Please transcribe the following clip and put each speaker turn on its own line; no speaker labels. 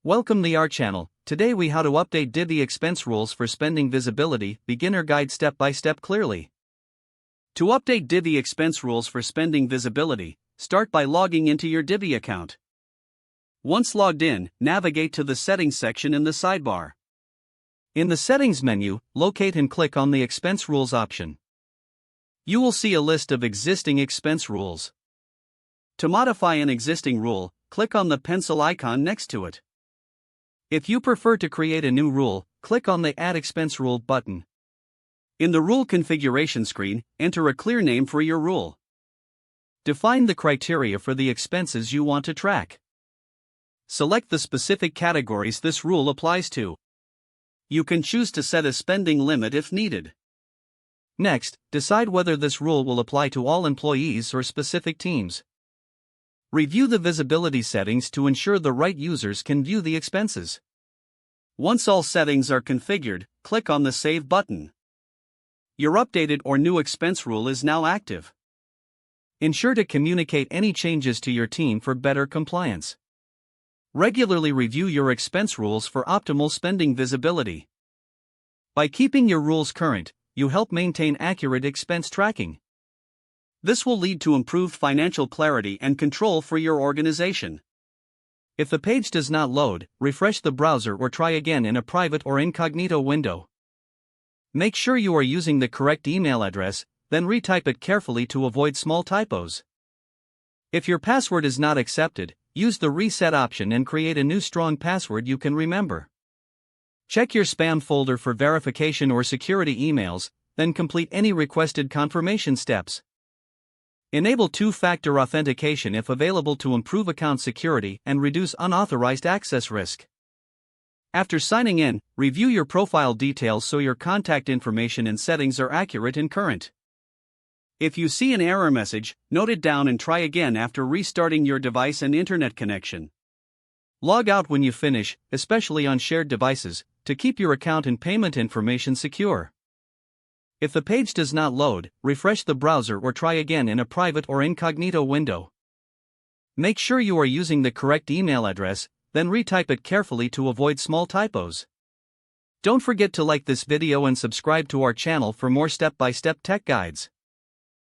Welcome to our channel. Today we how to update Divvy expense rules for spending visibility, beginner guide step by step clearly. To update Divvy expense rules for spending visibility, start by logging into your Divvy account. Once logged in, navigate to the settings section in the sidebar. In the settings menu, locate and click on the expense rules option. You will see a list of existing expense rules. To modify an existing rule, click on the pencil icon next to it. If you prefer to create a new rule, click on the Add Expense Rule button. In the rule configuration screen, enter a clear name for your rule. Define the criteria for the expenses you want to track. Select the specific categories this rule applies to. You can choose to set a spending limit if needed. Next, decide whether this rule will apply to all employees or specific teams. Review the visibility settings to ensure the right users can view the expenses. Once all settings are configured, click on the Save button. Your updated or new expense rule is now active. Ensure to communicate any changes to your team for better compliance. Regularly review your expense rules for optimal spending visibility. By keeping your rules current, you help maintain accurate expense tracking. This will lead to improved financial clarity and control for your organization. If the page does not load, refresh the browser or try again in a private or incognito window. Make sure you are using the correct email address, then retype it carefully to avoid small typos. If your password is not accepted, use the reset option and create a new strong password you can remember. Check your spam folder for verification or security emails, then complete any requested confirmation steps. Enable two-factor authentication if available to improve account security and reduce unauthorized access risk. After signing in, review your profile details so your contact information and settings are accurate and current. If you see an error message, note it down and try again after restarting your device and internet connection. Log out when you finish, especially on shared devices, to keep your account and payment information secure. If the page does not load, refresh the browser or try again in a private or incognito window. Make sure you are using the correct email address, then retype it carefully to avoid small typos. Don't forget to like this video and subscribe to our channel for more step-by-step tech guides.